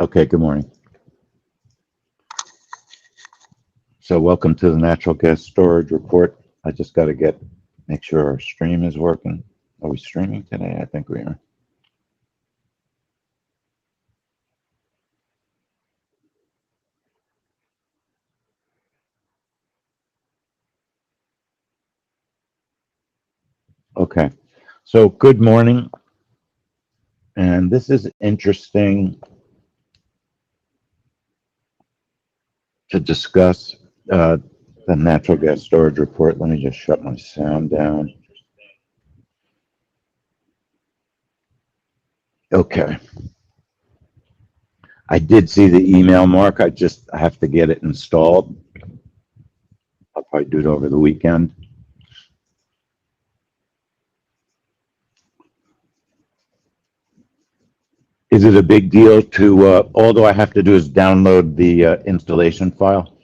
Okay, good morning. So welcome to the natural gas storage report. I just got to make sure our stream is working. Are we streaming today? I think we are. Okay, so good morning. And this is interesting to discuss the natural gas storage report. Let me just shut my sound down. Okay. I did see the email, Mark. I have to get it installed. I'll probably do it over the weekend. Is it a big deal to, all I have to do is download the installation file?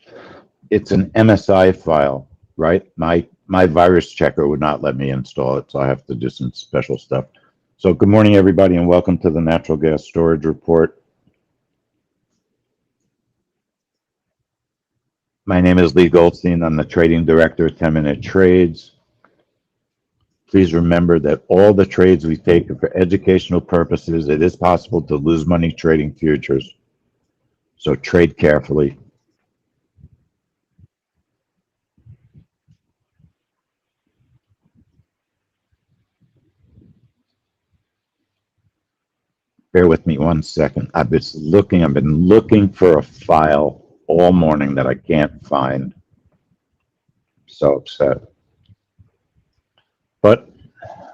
It's an MSI file, right? My virus checker would not let me install it, so I have to do some special stuff. So good morning, everybody, and welcome to the Natural Gas Storage Report. My name is Lee Goldstein. I'm the Trading Director at 10-Minute Trades. Please remember that all the trades we take are for educational purposes. It is possible to lose money trading futures, so trade carefully. Bear with me 1 second. I've been looking for a file all morning that I can't find. So upset. But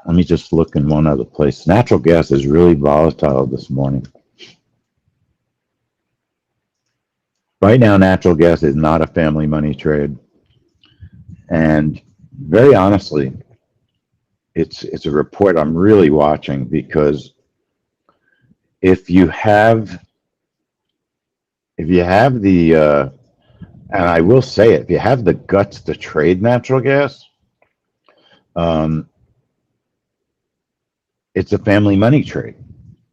let me just look in one other place. Natural gas is really volatile this morning. Right now, natural gas is not a family money trade. And very honestly, it's a report I'm really watching, because if you have the and I will say it, if you have the guts to trade natural gas, it's a family money trade.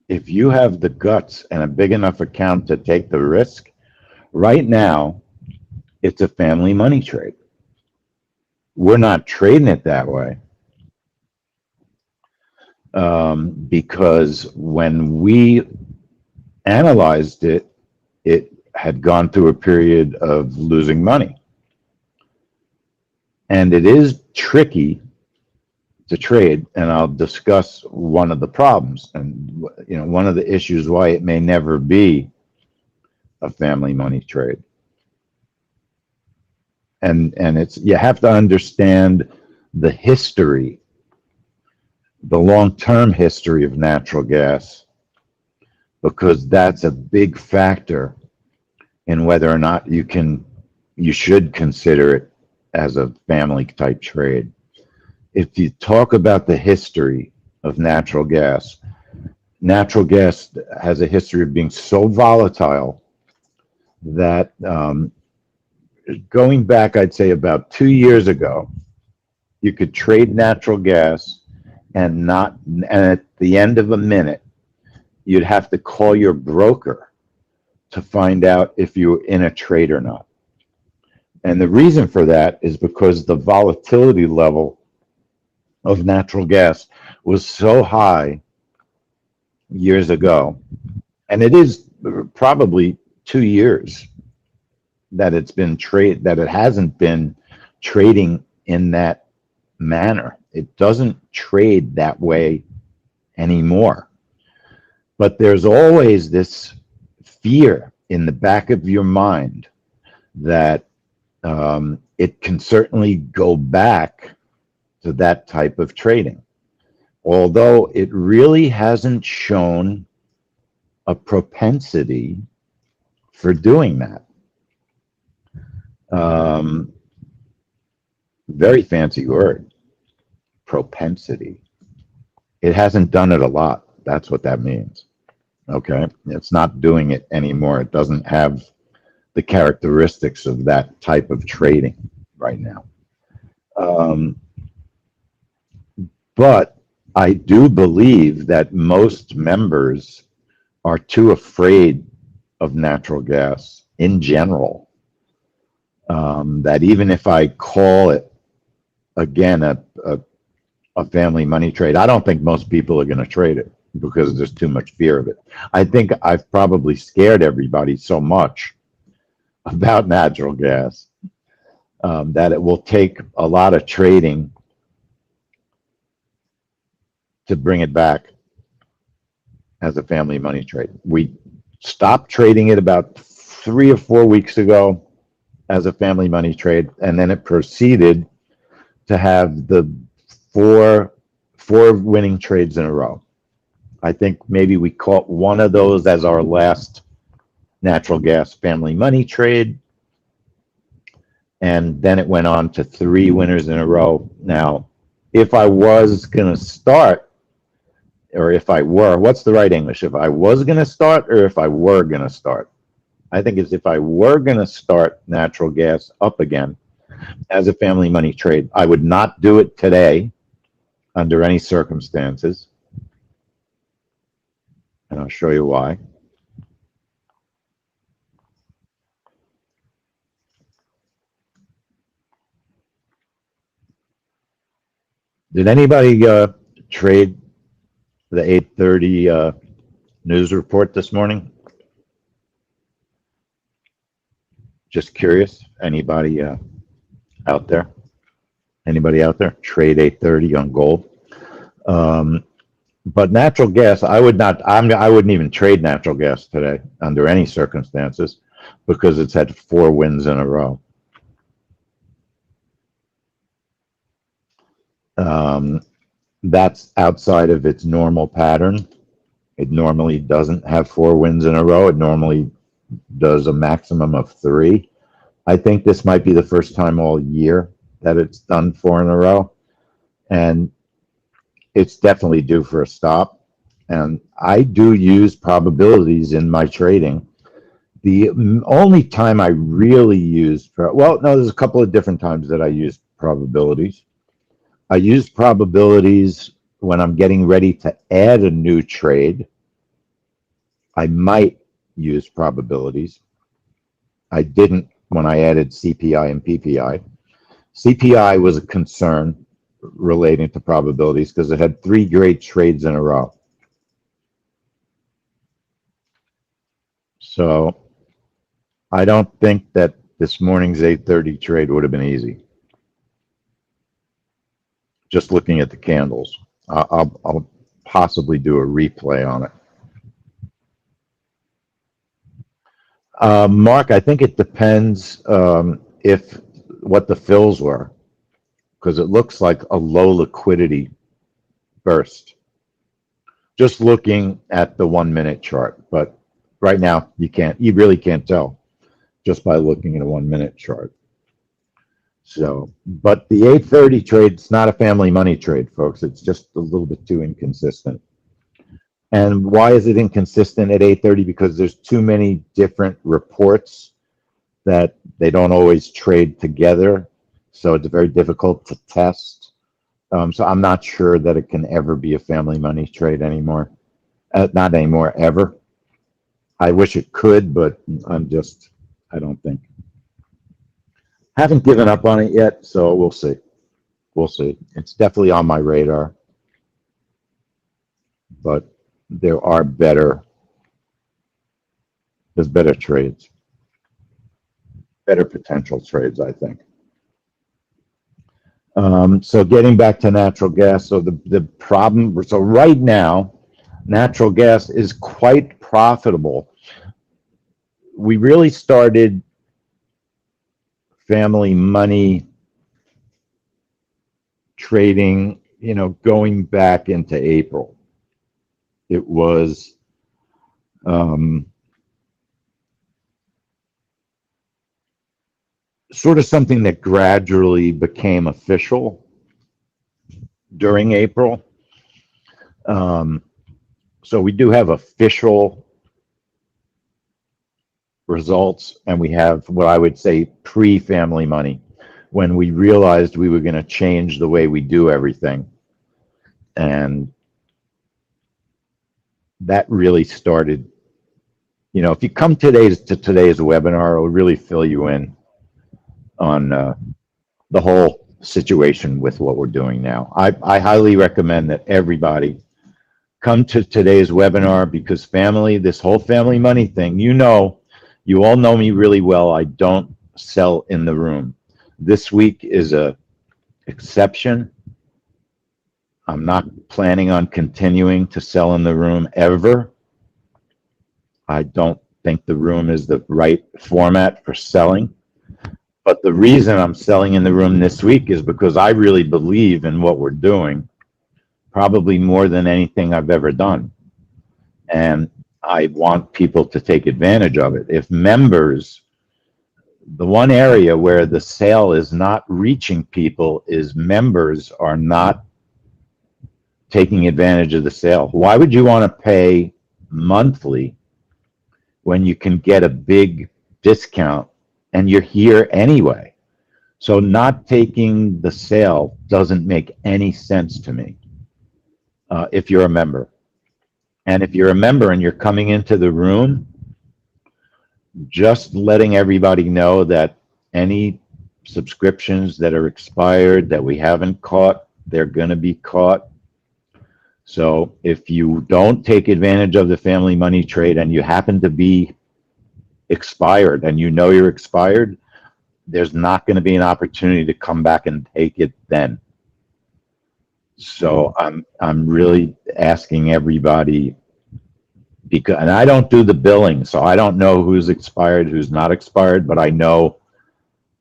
If you have the guts and a big enough account to take the risk, right now, it's a family money trade. We're not trading it that way, because when we analyzed it, it had gone through a period of losing money. And it is tricky to trade, and I'll discuss one of the problems and one of the issues why it may never be a family money trade. And it's, you have to understand the history, the long-term history of natural gas, because that's a big factor in whether or not you should consider it as a family type trade. If you talk about the history of natural gas has a history of being so volatile that going back, I'd say about 2 years ago, you could trade natural gas and at the end of a minute, you'd have to call your broker to find out if you were in a trade or not. And the reason for that is because the volatility level of natural gas was so high years ago, and it is probably 2 years that it hasn't been trading in that manner. It doesn't trade that way anymore. But there's always this fear in the back of your mind that it can certainly go back to that type of trading, although it really hasn't shown a propensity for doing that. Very fancy word, propensity. It hasn't done it a lot. That's what that means. Okay, it's not doing it anymore. It doesn't have the characteristics of that type of trading right now. But I do believe that most members are too afraid of natural gas in general, that even if I call it, again, a family money trade, I don't think most people are going to trade it because there's too much fear of it. I think I've probably scared everybody so much about natural gas that it will take a lot of trading to bring it back as a family money trade. We stopped trading it about 3 or 4 weeks ago as a family money trade, and then it proceeded to have the four winning trades in a row. I think maybe we caught one of those as our last natural gas family money trade, and then it went on to 3 winners in a row. Now, if I was going to start, or if I were, what's the right English? If I was going to start or if I were going to start? I think it's if I were going to start natural gas up again as a family money trade, I would not do it today under any circumstances. And I'll show you why. Did anybody trade the 8:30 news report this morning? Just curious. Anybody out there? Anybody out there trade 8:30 on gold? But natural gas, I would not. I wouldn't even trade natural gas today under any circumstances because it's had 4 wins in a row. That's outside of its normal pattern. It normally doesn't have 4 wins in a row. It normally does a maximum of 3. I think this might be the first time all year that it's done 4 in a row, and it's definitely due for a stop. And I do use probabilities in my trading. The only time I really use, well, no, there's a couple of different times that I use probabilities. I use probabilities when I'm getting ready to add a new trade. I might use probabilities. I didn't when I added CPI and PPI. CPI was a concern relating to probabilities because it had 3 great trades in a row. So I don't think that this morning's 8:30 trade would have been easy. Just looking at the candles. I'll possibly do a replay on it. Mark, I think it depends if what the fills were, because it looks like a low liquidity burst. Just looking at the 1-minute chart, but right now you really can't tell just by looking at a 1-minute chart. So, but the 8:30 trade, it's not a family money trade, folks. It's just a little bit too inconsistent. And why is it inconsistent at 8:30? Because there's too many different reports that they don't always trade together. So it's very difficult to test. So I'm not sure that it can ever be a family money trade anymore. Not anymore, ever. I wish it could, but I don't think. Haven't given up on it yet, so we'll see. We'll see. It's definitely on my radar. But there's better trades. Better potential trades, I think. So getting back to natural gas, so the problem, so right now, natural gas is quite profitable. We really started family money trading, going back into April. It was sort of something that gradually became official during April. So we do have official results, and we have what I would say pre-family money, when we realized we were going to change the way we do everything. And that really started, if you come to today's webinar, it'll really fill you in on the whole situation with what we're doing now. I highly recommend that everybody come to today's webinar, because this whole family money thing, you all know me really well. I don't sell in the room. This week is a exception. I'm not planning on continuing to sell in the room ever. I don't think the room is the right format for selling. But the reason I'm selling in the room this week is because I really believe in what we're doing, probably more than anything I've ever done. And I want people to take advantage of it. If members, the one area where the sale is not reaching people is members are not taking advantage of the sale. Why would you want to pay monthly when you can get a big discount and you're here anyway? So not taking the sale doesn't make any sense to me if you're a member. And if you're a member and you're coming into the room, just letting everybody know that any subscriptions that are expired that we haven't caught, they're going to be caught. So if you don't take advantage of the family money trade and you happen to be expired and you're expired, there's not going to be an opportunity to come back and take it then. So I'm really asking everybody, because, and I don't do the billing, so I don't know who's expired, who's not expired, but I know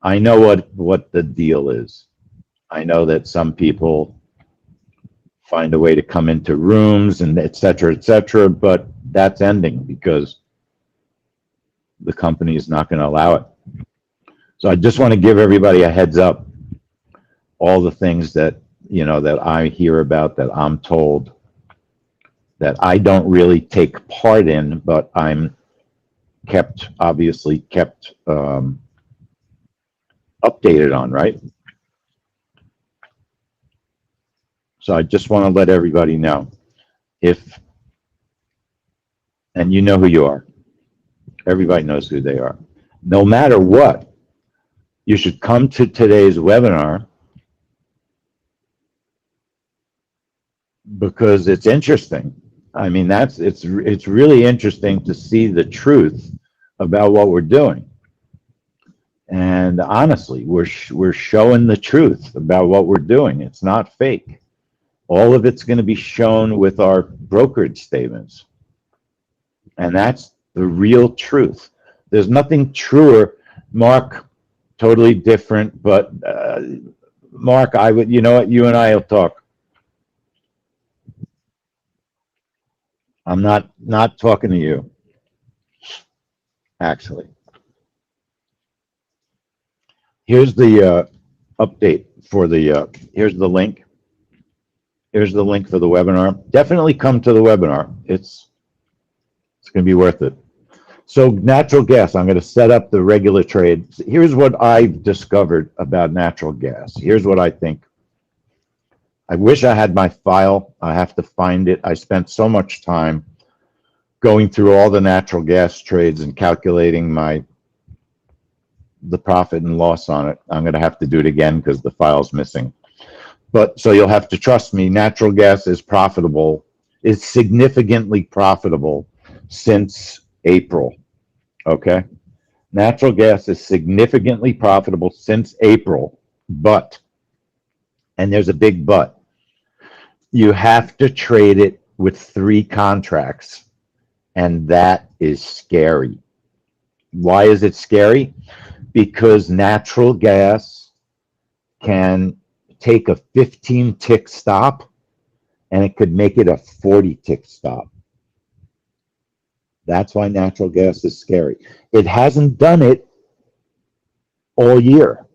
what the deal is. I know that some people find a way to come into rooms and et cetera, but that's ending because the company is not going to allow it. So I just want to give everybody a heads up, all the things that, that I hear about, that I'm told, that I don't really take part in, but I'm obviously kept updated on, right? So I just want to let everybody know, and you know who you are. Everybody knows who they are. No matter what, you should come to today's webinar because it's interesting. I mean, it's really interesting to see the truth about what we're doing. And honestly, we're showing the truth about what we're doing. It's not fake. All of it's going to be shown with our brokerage statements. And that's the real truth. There's nothing truer. Mark, totally different, but Mark, you know what, you and I will talk. I'm not talking to you, actually. Here's the update for here's the link. Here's the link for the webinar. Definitely come to the webinar. It's going to be worth it. So natural gas, I'm going to set up the regular trade. Here's what I've discovered about natural gas. Here's what I think. I wish I had my file. I have to find it. I spent so much time going through all the natural gas trades and calculating the profit and loss on it. I'm going to have to do it again because the file's missing. But so you'll have to trust me. Natural gas is profitable. It's significantly profitable since April. Okay? Natural gas is significantly profitable since April, but, and there's a big but, you have to trade it with 3 contracts, and that is scary. Why is it scary? Because natural gas can take a 15-tick stop and it could make it a 40-tick stop. That's why natural gas is scary. It hasn't done it all year.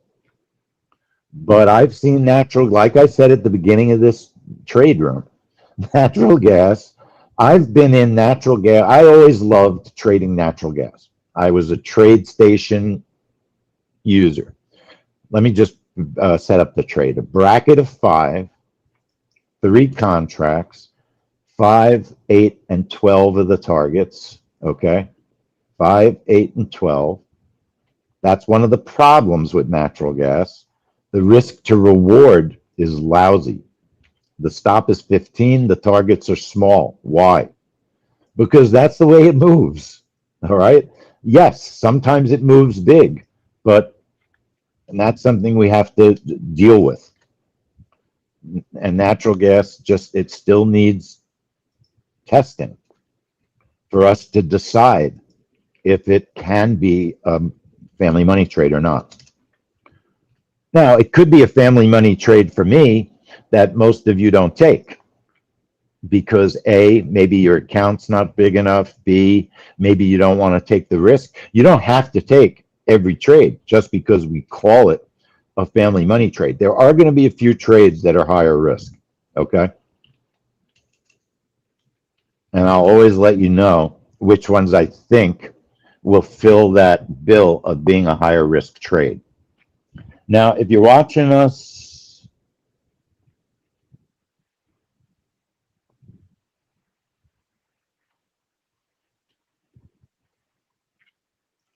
But I've seen like I said at the beginning of this trade room, natural gas, I've been in natural gas. I always loved trading natural gas. I was a trade station user. Let me just set up the trade. A bracket of 5, 3 contracts, 5, 8, and 12 of the targets. Okay. 5, 8, and 12. That's one of the problems with natural gas. The risk to reward is lousy. The stop is 15, the targets are small. Why? Because that's the way it moves. All right. Yes, sometimes it moves big, and that's something we have to deal with. And natural gas it still needs testing for us to decide if it can be a family money trade or not. Now, it could be a family money trade for me that most of you don't take because A, maybe your account's not big enough. B, maybe you don't want to take the risk. You don't have to take every trade just because we call it a family money trade. There are going to be a few trades that are higher risk, okay? And I'll always let you know which ones I think will fill that bill of being a higher risk trade. Now, if you're watching us,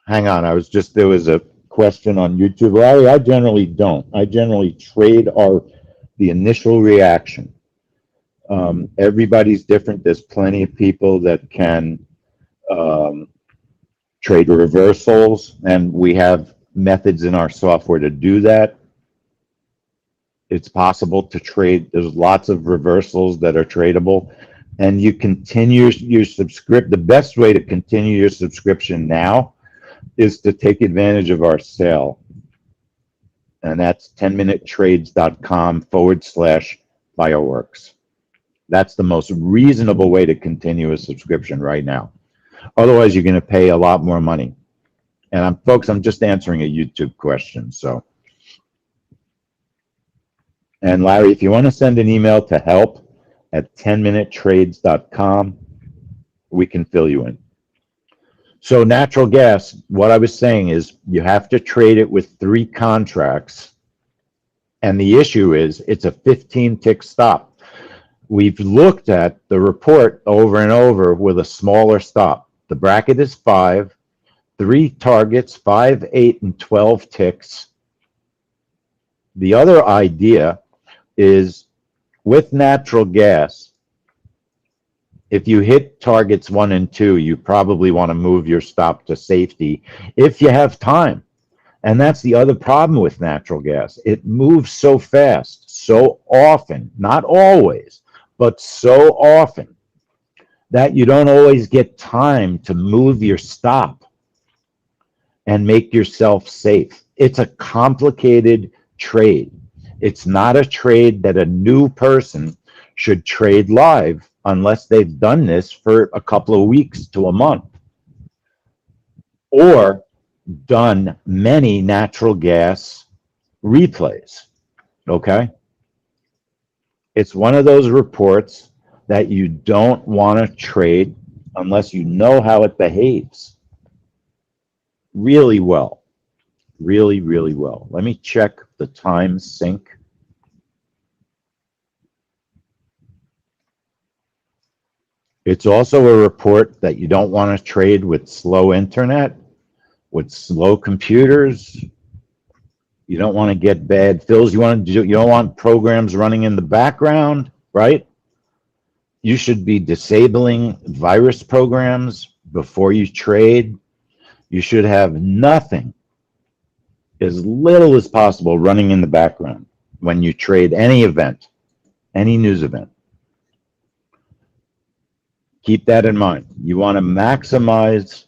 hang on, there was a question on YouTube. Larry, I generally don't. I generally trade the initial reaction. Everybody's different. There's plenty of people that can trade reversals, and we have methods in our software to do that. It's possible to trade. There's lots of reversals that are tradable, and you continue your subscription. The best way to continue your subscription now is to take advantage of our sale, and that's 10minutetrades.com/fireworks. That's the most reasonable way to continue a subscription right now. Otherwise, you're going to pay a lot more money. And folks, I'm just answering a YouTube question. And Larry, if you want to send an email to help@10minutetrades.com, we can fill you in. So natural gas, what I was saying is you have to trade it with 3 contracts. And the issue is it's a 15-tick stop. We've looked at the report over and over with a smaller stop. The bracket is 5, 3 targets, 5, 8, and 12 ticks. The other idea is with natural gas, if you hit targets 1 and 2, you probably want to move your stop to safety if you have time. And that's the other problem with natural gas. It moves so fast, so often, not always, but so often that you don't always get time to move your stop and make yourself safe. It's a complicated trade. It's not a trade that a new person should trade live unless they've done this for a couple of weeks to a month or done many natural gas replays, okay? It's one of those reports that you don't want to trade unless you know how it behaves really well, really, really well. Let me check the time sync. It's also a report that you don't want to trade with slow internet, with slow computers. You don't want to get bad fills. You don't want programs running in the background, right? You should be disabling virus programs before you trade. You should have nothing, as little as possible, running in the background when you trade any event, any news event. Keep that in mind. You want to maximize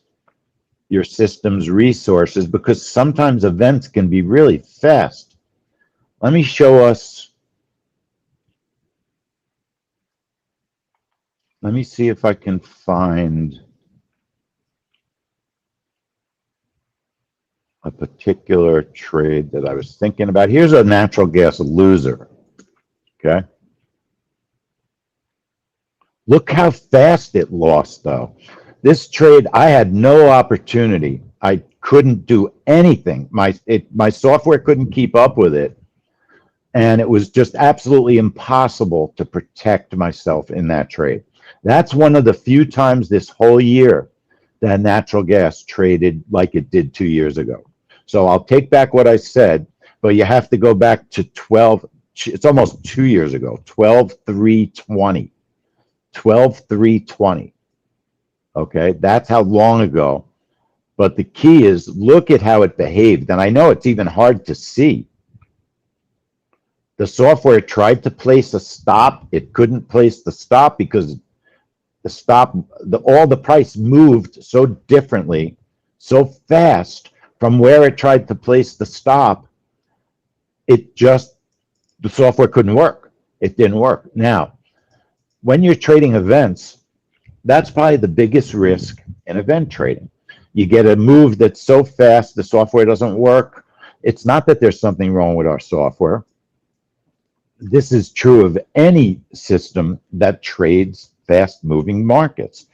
your system's resources because sometimes events can be really fast. Let me show us. Let me see if I can find a particular trade that I was thinking about. Here's a natural gas loser, okay? Look how fast it lost, though. This trade, I had no opportunity. I couldn't do anything. My software couldn't keep up with it. And it was just absolutely impossible to protect myself in that trade. That's one of the few times this whole year that natural gas traded like it did 2 years ago. So I'll take back what I said, but you have to go back to 12, it's almost 2 years ago, 12/3/20. 12/3/20. Okay, that's how long ago. But the key is look at how it behaved. And I know it's even hard to see. The software tried to place a stop. It couldn't place the stop because the stop, all the price moved so differently, so fast from where it tried to place the stop. It just, the software couldn't work. It didn't work. Now, when you're trading events, that's probably the biggest risk in event trading. You get a move that's so fast, the software doesn't work. It's not that there's something wrong with our software. This is true of any system that trades fast-moving markets.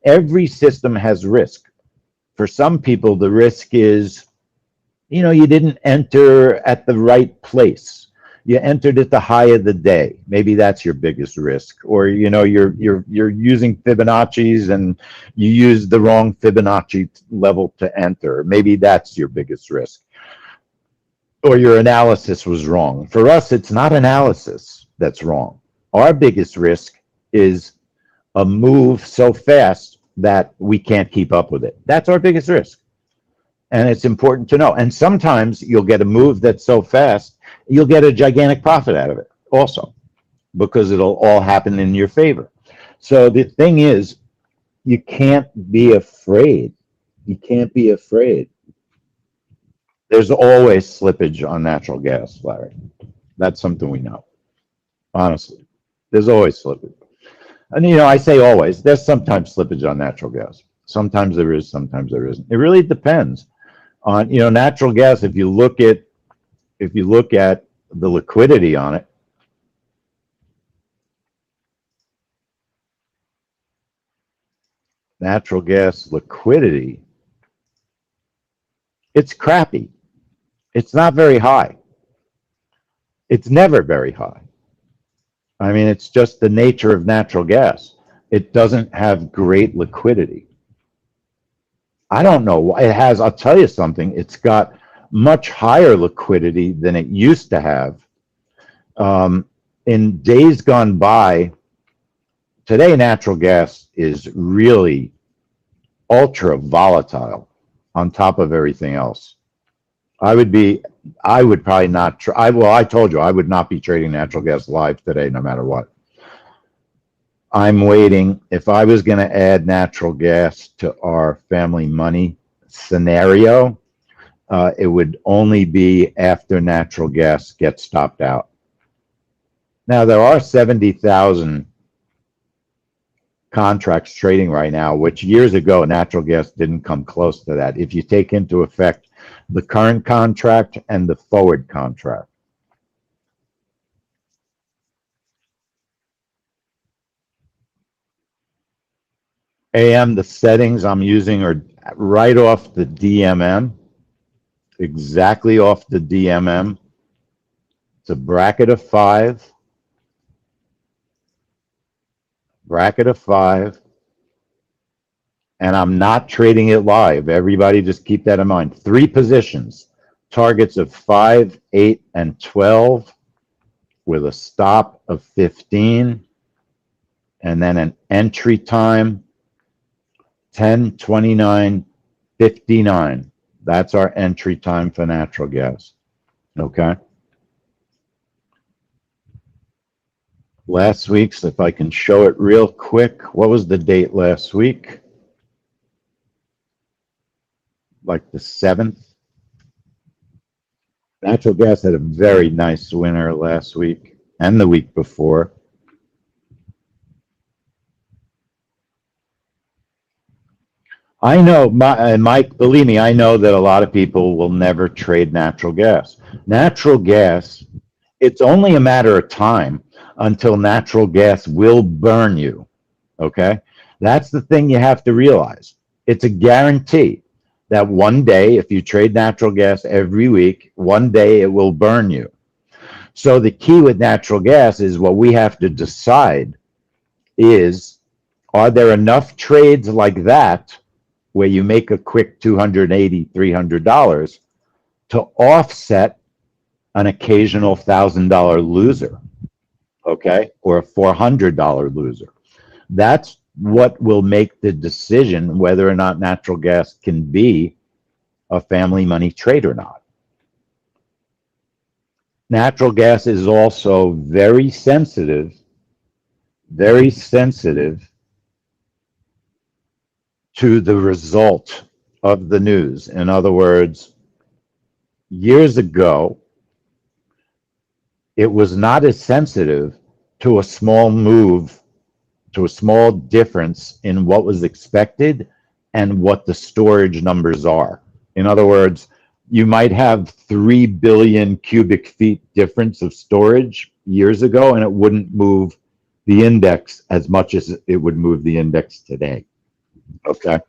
Every system has risk. For some people, the risk is, you didn't enter at the right place. You entered at the high of the day. Maybe that's your biggest risk. Or you're using Fibonacci's and you used the wrong Fibonacci level to enter. Maybe that's your biggest risk. Or your analysis was wrong. For us, it's not analysis that's wrong. Our biggest risk is a move so fast that we can't keep up with it. That's our biggest risk. And it's important to know. And sometimes you'll get a move that's so fast, you'll get a gigantic profit out of it also, because it'll all happen in your favor. So the thing is, you can't be afraid. You can't be afraid. There's always slippage on natural gas, Larry. That's something we know. Honestly, there's always slippage. And I say always, there's sometimes slippage on natural gas. Sometimes there is, sometimes there isn't. It really depends on, natural gas. If you look at the liquidity on it, natural gas liquidity, it's crappy. It's not very high. It's never very high. I mean, it's just the nature of natural gas. It doesn't have great liquidity. I don't know why it has. I'll tell you something. It's got much higher liquidity than it used to have. In days gone by, today natural gas is really ultra volatile on top of everything else. I would probably not try. I told you I would not be trading natural gas live today, no matter what. I'm waiting. If I was going to add natural gas to our family money scenario, it would only be after natural gas gets stopped out. Now, there are 70,000 contracts trading right now, which years ago, natural gas didn't come close to that. If you take into effect the current contract and the forward contract. AM, the settings I'm using are right off the DMM, exactly off the DMM. It's a bracket of 5. Bracket of 5. And I'm not trading it live. Everybody just keep that in mind. 3 positions, targets of 5, 8, and 12 with a stop of 15, and then an entry time 10:29:59. That's our entry time for natural gas. Okay. Last week's, if I can show it real quick, what was the date last week? Like the 7th. Natural gas had a very nice winter last week and the week before. I know, Mike, believe me, I know that a lot of people will never trade natural gas. Natural gas, it's only a matter of time until natural gas will burn you, okay? That's the thing you have to realize. It's a guarantee that one day, if you trade natural gas every week, one day it will burn you. So the key with natural gas is what we have to decide is, are there enough trades like that where you make a quick $280, $300 to offset an occasional $1,000 loser, okay, or a $400 loser. That's what will make the decision whether or not natural gas can be a family money trade or not. Natural gas is also very sensitive to the result of the news. In other words, years ago, it was not as sensitive to a small move, to a small difference in what was expected and what the storage numbers are. In other words, you might have 3 billion cubic feet difference of storage years ago, and it wouldn't move the index as much as it would move the index today. Okay.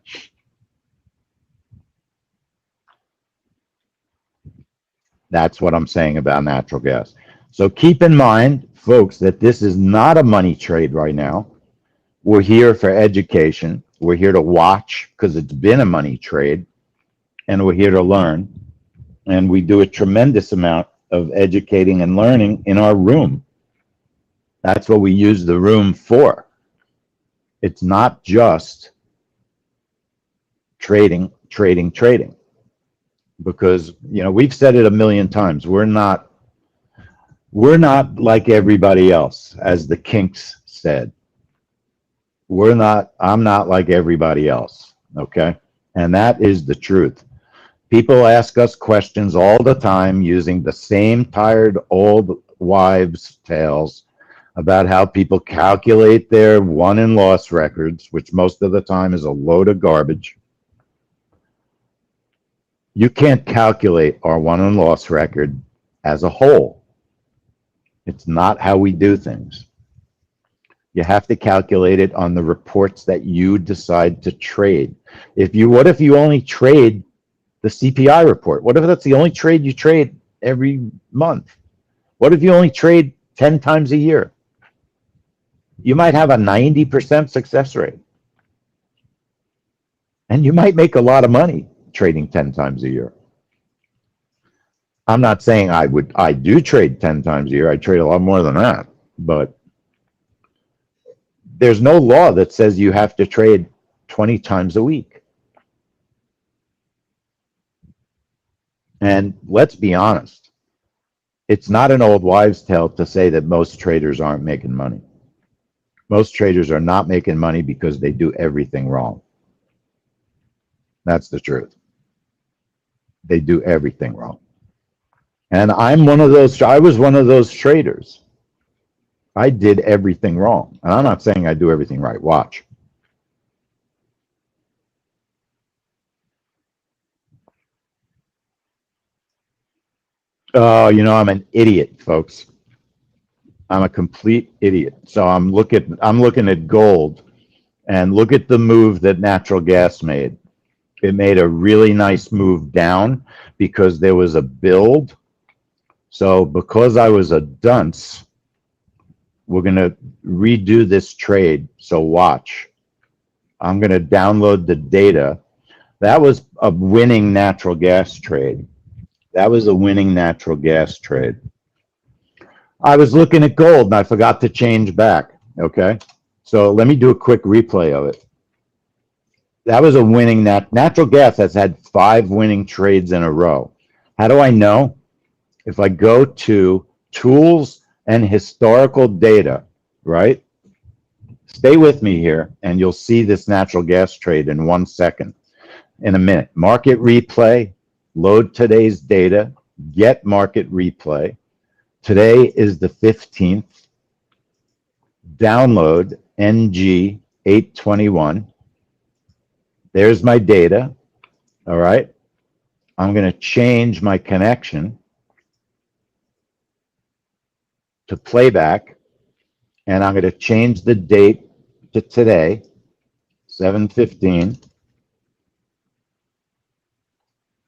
That's what I'm saying about natural gas. So keep in mind, folks, that this is not a money trade right now. We're here for education. We're here to watch because it's been a money trade, and we're here to learn. And we do a tremendous amount of educating and learning in our room. That's what we use the room for. It's not just trading. Because, you know, we've said it a million times. We're not like everybody else, as the Kinks said. I'm not like everybody else, okay? And that is the truth. People ask us questions all the time using the same tired old wives' tales about how people calculate their won and loss records, which most of the time is a load of garbage. You can't calculate our won and loss record as a whole. It's not how we do things. You have to calculate it on the reports that you decide to trade. What if you only trade the CPI report? What if that's the only trade you trade every month? What if you only trade 10 times a year? You might have a 90% success rate. And you might make a lot of money trading 10 times a year. I'm not saying I do trade 10 times a year. I trade a lot more than that. But there's no law that says you have to trade 20 times a week. And let's be honest, it's not an old wives' tale to say that most traders aren't making money. Most traders are not making money because they do everything wrong. That's the truth. They do everything wrong. And I was one of those traders. I did everything wrong. And I'm not saying I do everything right. Watch. Oh, you know, I'm an idiot, folks. I'm a complete idiot. So I'm looking at gold, and look at the move that natural gas made. It made a really nice move down because there was a build. So because I was a dunce, we're going to redo this trade. So watch. I'm going to download the data. That was a winning natural gas trade. That was a winning natural gas trade. I was looking at gold and I forgot to change back. Okay. So let me do a quick replay of it. That was a winning natural gas has had 5 winning trades in a row. How do I know? If I go to tools and historical data, right? Stay with me here and you'll see this natural gas trade in 1 second. In a minute. Market replay, load today's data, get market replay. Today is the 15th. Download NG 821. There's my data. All right. I'm going to change my connection to playback, and I'm going to change the date to today, 7/15,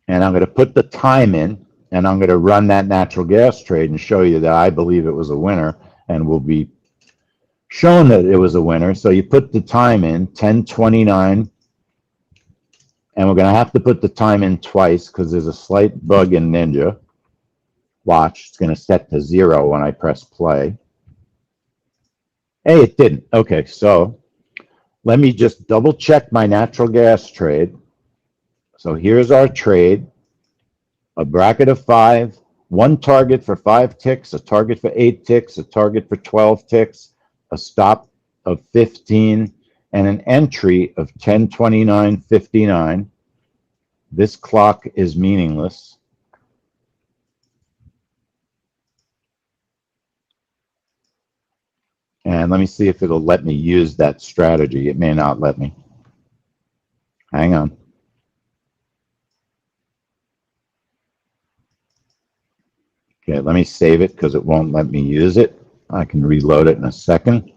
and I'm going to put the time in, and I'm going to run that natural gas trade and show you that I believe it was a winner and will be shown that it was a winner. So you put the time in, 10:29 And we're going to have to put the time in twice because there's a slight bug in Ninja. Watch, it's going to set to 0 when I press play. Hey, it didn't. Okay, so let me just double check my natural gas trade. So here's our trade. A bracket of 5, one target for 5 ticks, a target for 8 ticks, a target for 12 ticks, a stop of 15, and an entry of 10:29:59. This clock is meaningless. And let me see if it'll let me use that strategy. It may not let me. Hang on. Okay, let me save it because it won't let me use it. I can reload it in a second.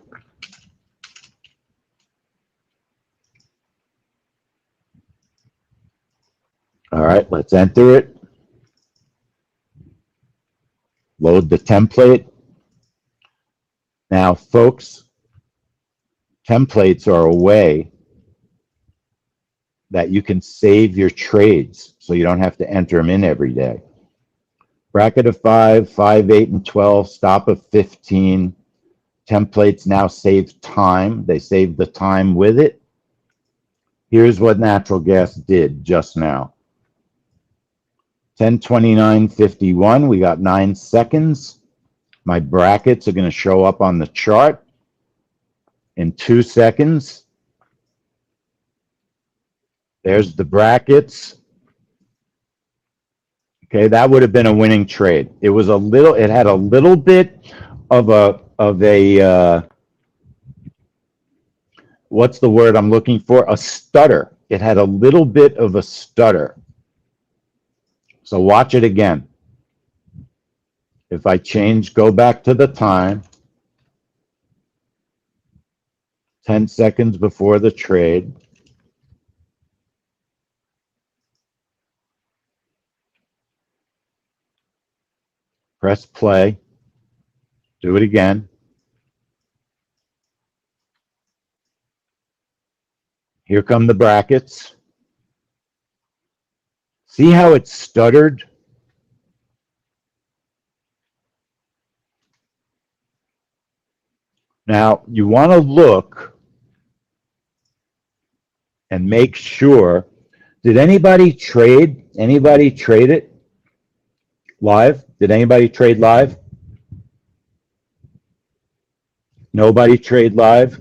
All right, let's enter it. Load the template. Now, folks, templates are a way that you can save your trades so you don't have to enter them in every day. Bracket of 5, 5, 8, and 12, stop of 15. Templates now save time. They save the time with it. Here's what natural gas did just now. 10:29:51, we got 9 seconds. My brackets are going to show up on the chart in 2 seconds. There's the brackets. Okay, that would have been a winning trade. It was a little, it had a little bit of a what's the word I'm looking for? A stutter. It had a little bit of a stutter. So watch it again. If I change, go back to the time, 10 seconds before the trade. Press play. Do it again. Here come the brackets. See how it stuttered? Now, you want to look and make sure, did anybody trade? Anybody trade it live? Did anybody trade live? Nobody trade live?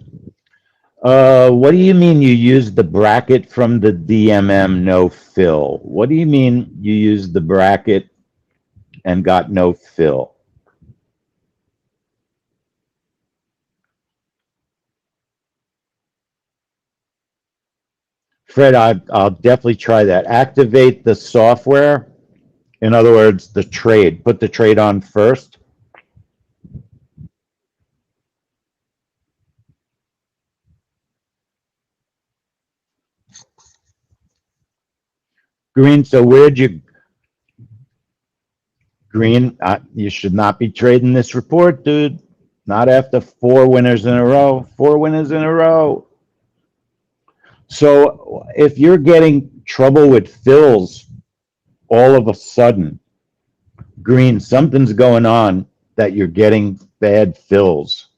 What do you mean you used the bracket from the DMM no fill? What do you mean you used the bracket and got no fill? Fred, I'll definitely try that. Activate the software. In other words, the trade. Put the trade on first. Green, so where'd you... Green, you should not be trading this report, dude. Not after 4 winners in a row. 4 winners in a row. So if you're getting trouble with fills all of a sudden, Green, something's going on that you're getting bad fills.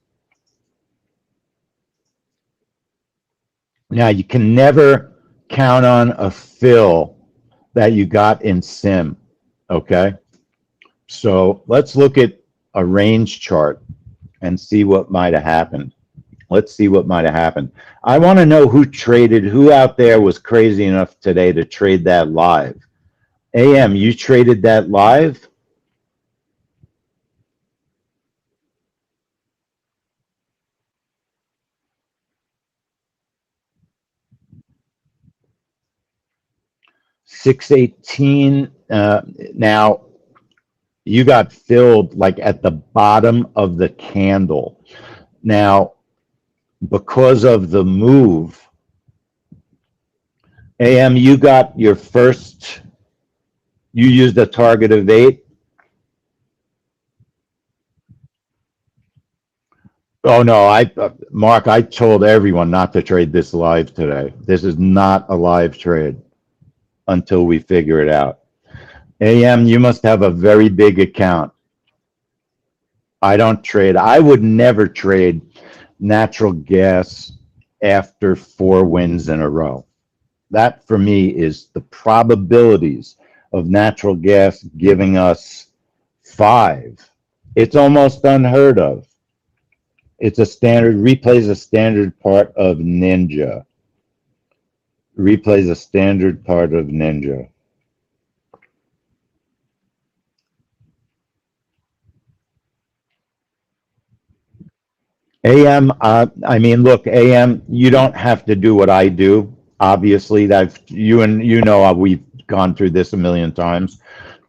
Now, you can never count on a fill that you got in Sim, okay? So let's look at a range chart and see what might have happened. Let's see what might have happened. I want to know who traded, who out there was crazy enough today to trade that live. AM, you traded that live? $6.18. Now, you got filled like at the bottom of the candle. Now, because of the move, AM, you got your first, you used a target of 8. Oh no, Mark, I told everyone not to trade this live today. This is not a live trade. until we figure it out. AM, you must have a very big account. I don't trade. I would never trade natural gas after 4 wins in a row. That for me is the probabilities of natural gas giving us 5. It's almost unheard of. It's a standard, replays a standard part of Ninja. Replays a standard part of Ninja. AM, I mean, look, AM, you don't have to do what I do. Obviously, that you know we've gone through this a million times.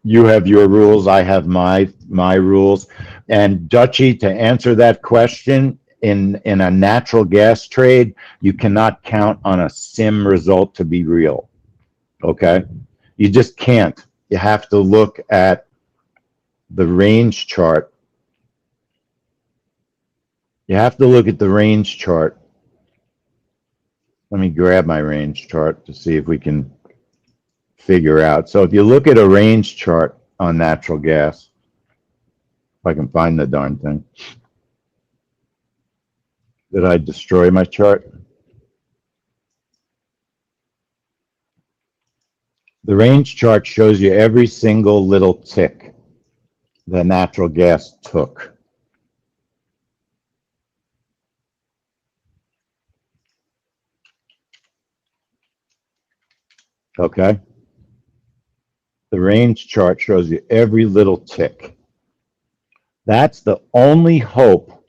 You have your rules, I have my rules. And Dutchy, to answer that question, in a natural gas trade, you cannot count on a sim result to be real. Okay? You just can't. You have to look at the range chart. You have to look at the range chart. Let me grab my range chart to see if we can figure out. So if you look at a range chart on natural gas, if I can find the darn thing. Did I destroy my chart? The range chart shows you every single little tick the natural gas took. Okay? The range chart shows you every little tick. That's the only hope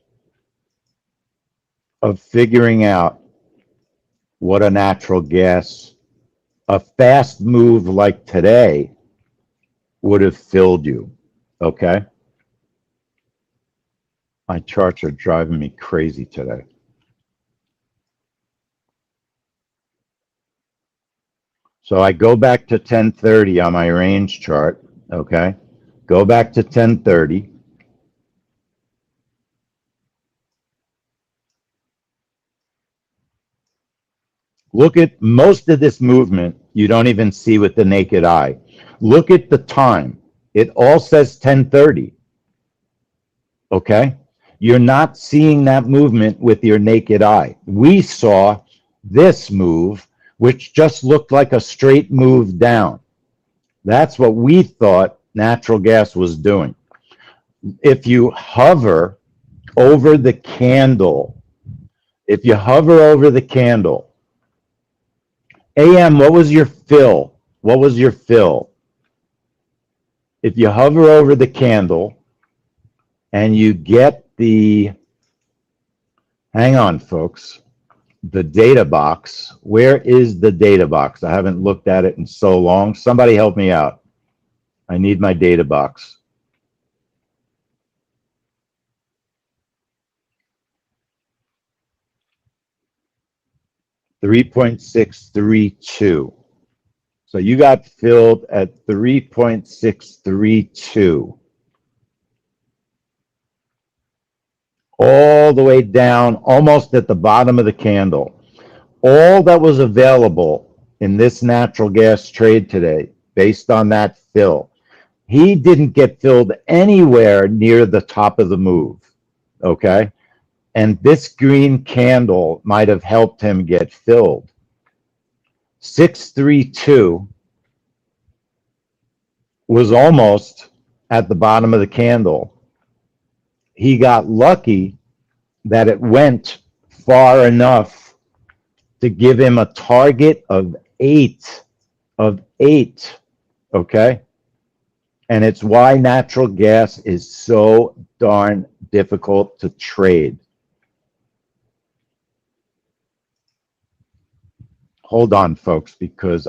of figuring out what a natural gas, a fast move like today, would have filled you. Okay? My charts are driving me crazy today. So I go back to 1030 on my range chart, okay? Go back to 1030. Look at most of this movement, you don't even see with the naked eye. Look at the time. It all says 1030, okay? You're not seeing that movement with your naked eye. We saw this move, which just looked like a straight move down. That's what we thought natural gas was doing. If you hover over the candle, if you hover over the candle, AM, what was your fill? What was your fill? If you hover over the candle and you get the, hang on, folks, the data box. Where is the data box? I haven't looked at it in so long. Somebody help me out. I need my data box. $3.632. So you got filled at 3.632. All the way down, almost at the bottom of the candle. All that was available in this natural gas trade today, based on that fill, he didn't get filled anywhere near the top of the move, okay? And this green candle might have helped him get filled. 632 was almost at the bottom of the candle. He got lucky that it went far enough to give him a target of 8, okay? And it's why natural gas is so darn difficult to trade. Hold on, folks, because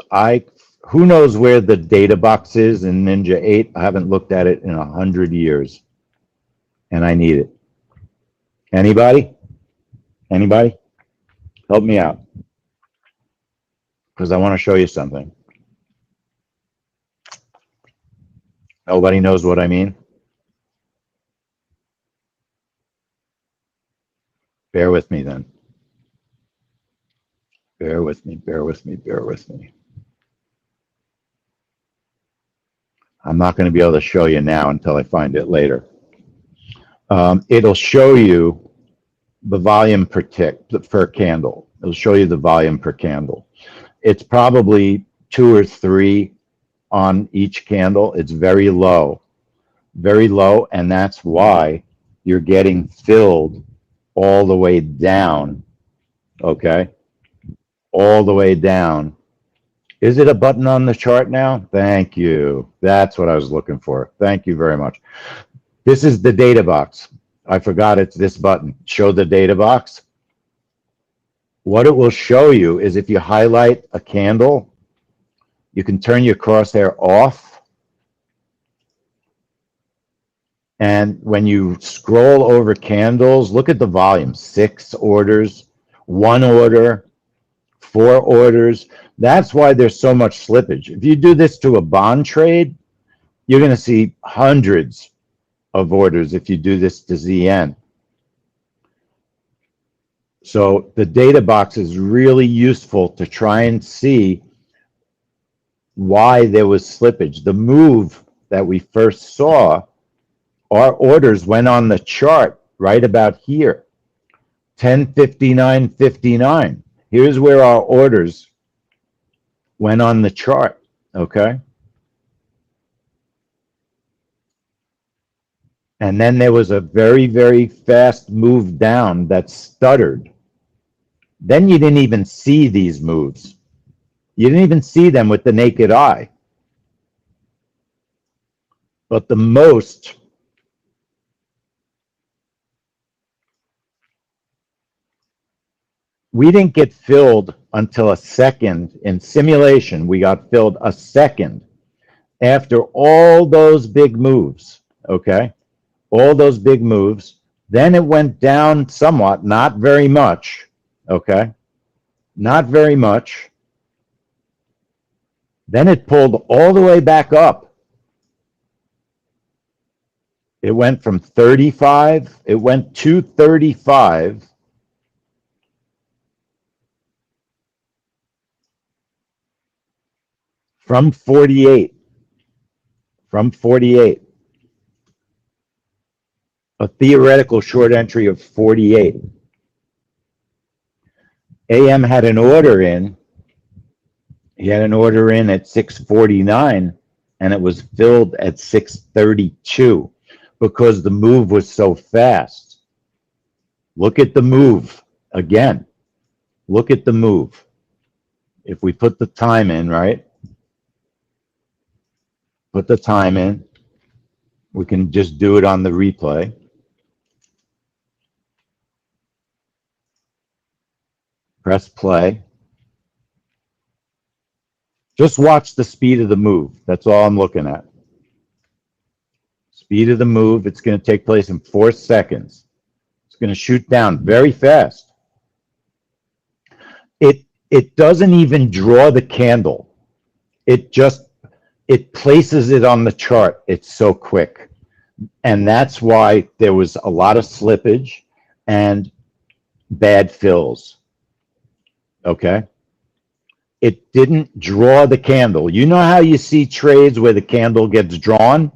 who knows where the data box is in Ninja 8? I haven't looked at it in 100 years, and I need it. Anybody? Anybody? Help me out, because I want to show you something. Nobody knows what I mean? Bear with me then. Bear with me, bear with me, bear with me. I'm not going to be able to show you now until I find it later. It'll show you the volume per tick, per candle. It'll show you the volume per candle. It's probably 2 or 3 on each candle. It's very low, and that's why you're getting filled all the way down, okay? All the way down. Is it a button on the chart now? Thank you. That's what I was looking for. Thank you very much. This is the data box. I forgot it's this button. Show the data box. What it will show you is if you highlight a candle, you can turn your crosshair off. And when you scroll over candles, look at the volume. 6 orders, 1 order, 4 orders. That's why there's so much slippage. If you do this to a bond trade, you're going to see hundreds of orders if you do this to ZN. So the data box is really useful to try and see why there was slippage. The move that we first saw, our orders went on the chart right about here, 10:59.59. Here's where our orders went on the chart, okay? And then there was a very, very fast move down that stuttered. Then you didn't even see these moves. You didn't even see them with the naked eye. But the most we didn't get filled until a second in simulation. We got filled a second after all those big moves, okay? All those big moves. Then it went down somewhat, not very much, okay? Not very much. Then it pulled all the way back up. It went from 35, it went to 35. From 48. From 48. A theoretical short entry of 48. AM had an order in. He had an order in at 6:49, and it was filled at 6:32 because the move was so fast. Look at the move again. Look at the move. If we put the time in, right? Put the time in. We can just do it on the replay. Press play. Just watch the speed of the move. That's all I'm looking at. Speed of the move. It's going to take place in 4 seconds. It's going to shoot down very fast. It doesn't even draw the candle. It places it on the chart. It's so quick. And that's why there was a lot of slippage and bad fills. Okay? It didn't draw the candle. You know how you see trades where the candle gets drawn?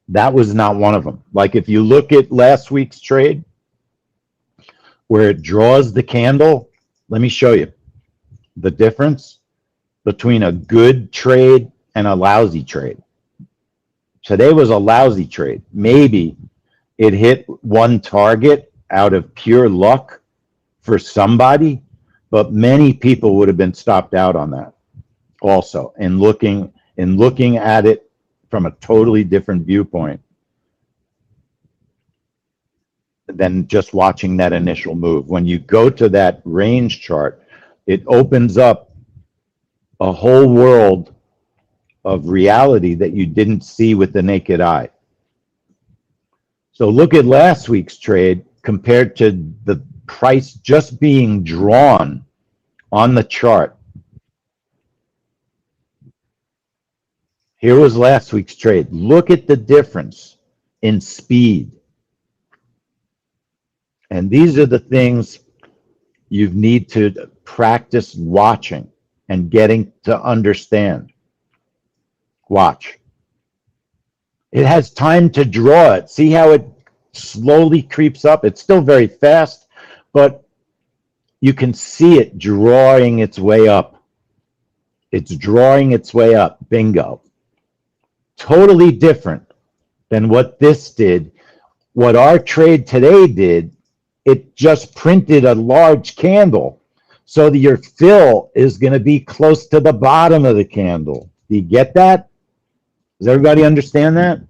That was not one of them. Like if you look at last week's trade, where it draws the candle, let me show you the difference between a good trade and a lousy trade. Today was a lousy trade. Maybe it hit one target out of pure luck for somebody, but many people would have been stopped out on that also, and looking at it from a totally different viewpoint than just watching that initial move. When you go to that range chart, it opens up a whole world of reality that you didn't see with the naked eye. So look at last week's trade compared to the price just being drawn on the chart. Here was last week's trade. Look at the difference in speed. And these are the things you need to practice watching and getting to understand. Watch. It has time to draw it. See how it slowly creeps up? It's still very fast, but you can see it drawing its way up. It's drawing its way up. Bingo. Totally different than what this did. What our trade today did, it just printed a large candle. So that your fill is going to be close to the bottom of the candle. Do you get that? Does everybody understand that?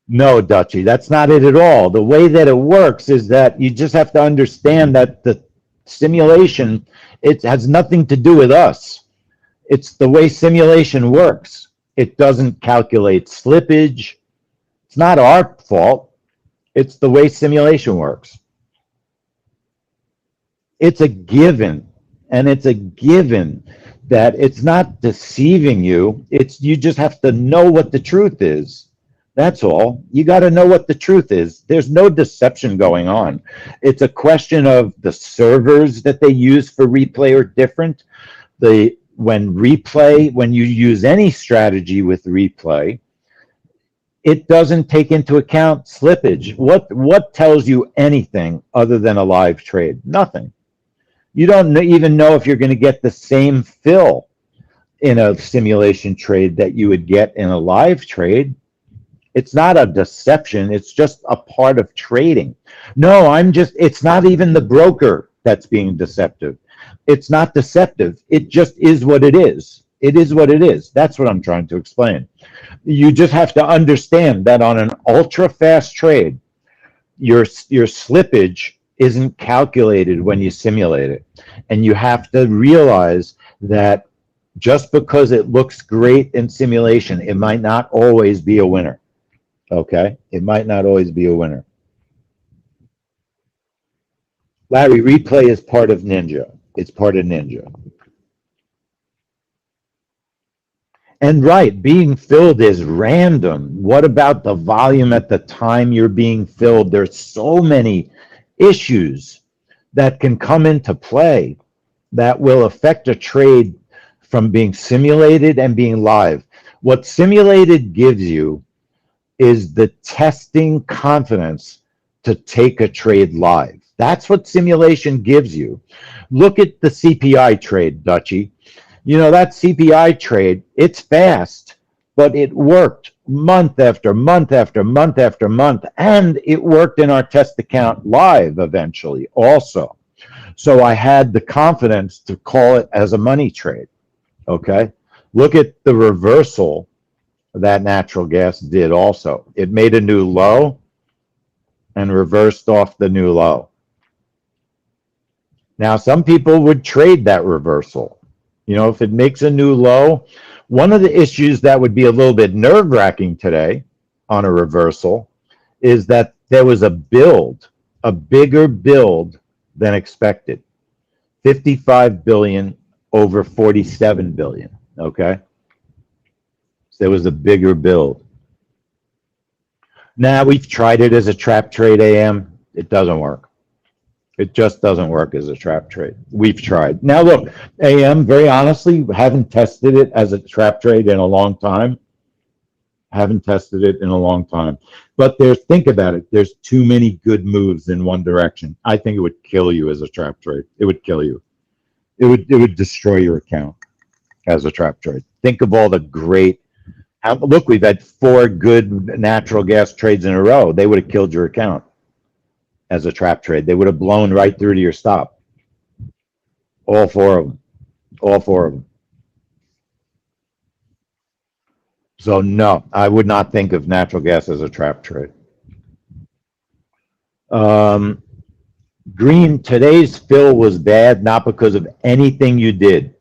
No, Dutchy, that's not it at all. The way that it works is that you just have to understand that the simulation, it has nothing to do with us. It's the way simulation works. It doesn't calculate slippage. It's not our fault. It's the way simulation works. It's a given, and it's a given that it's not deceiving you. It's you just have to know what the truth is. That's all. You got to know what the truth is. There's no deception going on. It's a question of the servers that they use for replay are different. When you use any strategy with replay, it doesn't take into account slippage. What tells you anything other than a live trade? Nothing. You don't even know if you're going to get the same fill in a simulation trade that you would get in a live trade. It's not a deception. It's just a part of trading. No, it's not even the broker that's being deceptive. It's not deceptive. It just is what it is. It is what it is. That's what I'm trying to explain. You just have to understand that on an ultra fast trade, your slippage isn't calculated when you simulate it. And you have to realize that just because it looks great in simulation, it might not always be a winner. Okay? It might not always be a winner. Larry, replay is part of Ninja. It's part of Ninja. And right, being filled is random. What about the volume at the time you're being filled? There's so many issues that can come into play that will affect a trade from being simulated and being live. What simulated gives you is the testing confidence to take a trade live. That's what simulation gives you. Look at the CPI trade, Dutchy. You know, that CPI trade, it's fast, but it worked month after month after month after month, and it worked in our test account live eventually also. So I had the confidence to call it as a money trade, okay? Look at the reversal that natural gas did also. It made a new low and reversed off the new low. Now, some people would trade that reversal. You know, if it makes a new low, one of the issues that would be a little bit nerve-wracking today on a reversal is that there was a build, a bigger build than expected. 55 billion over 47 billion, okay? So there was a bigger build. Now, we've tried it as a trap trade, AM. It doesn't work. It just doesn't work as a trap trade. We've tried. Now, look, AM, very honestly, haven't tested it as a trap trade in a long time. Haven't tested it in a long time. But think about it. There's too many good moves in one direction. I think it would kill you as a trap trade. It would kill you. It would destroy your account as a trap trade. Think of all the great. Look, we've had 4 good natural gas trades in a row. They would have killed your account as a trap trade. They would have blown right through to your stop. All 4 of them. All 4 of them. So no, I would not think of natural gas as a trap trade. Green, today's fill was bad, not because of anything you did,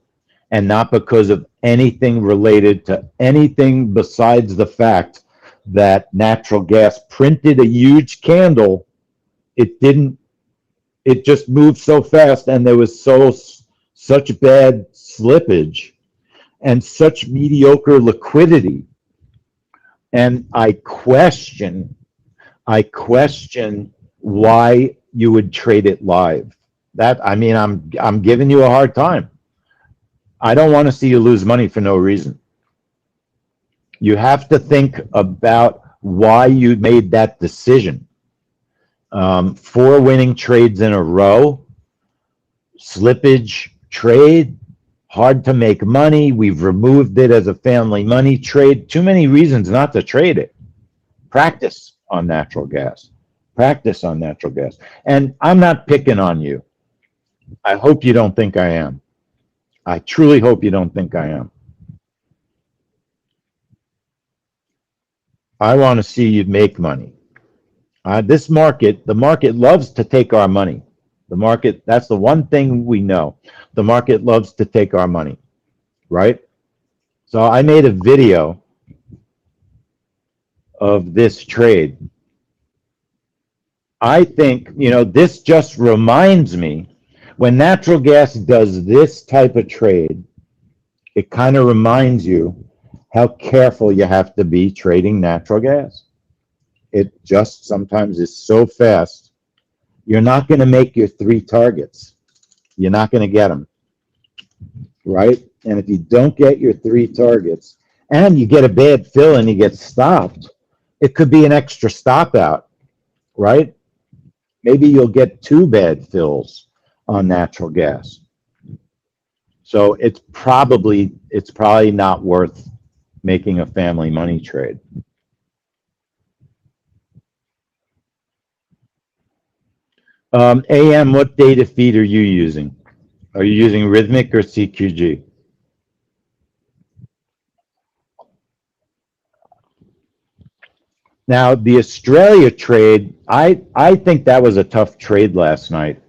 and not because of anything related to anything besides the fact that natural gas printed a huge candle. It just moved so fast, and there was such bad slippage and such mediocre liquidity. And I question why you would trade it live. I'm giving you a hard time. I don't want to see you lose money for no reason. You have to think about why you made that decision. 4 winning trades in a row, slippage trade, hard to make money. We've removed it as a family money trade. Too many reasons not to trade it. Practice on natural gas. Practice on natural gas. And I'm not picking on you. I hope you don't think I am. I truly hope you don't think I am. I want to see you make money. This market, the market loves to take our money. The market, that's the one thing we know. The market loves to take our money, right? So I made a video of this trade. I think, this just reminds me when natural gas does this type of trade, it kind of reminds you how careful you have to be trading natural gas. It just sometimes is so fast. You're not going to make your 3 targets. You're not going to get them, right? And if you don't get your 3 targets and you get a bad fill and you get stopped, it could be an extra stop out, right? Maybe you'll get 2 bad fills on natural gas. So it's probably not worth making a family money trade. AM, what data feed are you using? Are you using Rhythmic or CQG? Now, the Australia trade, I think that was a tough trade last night.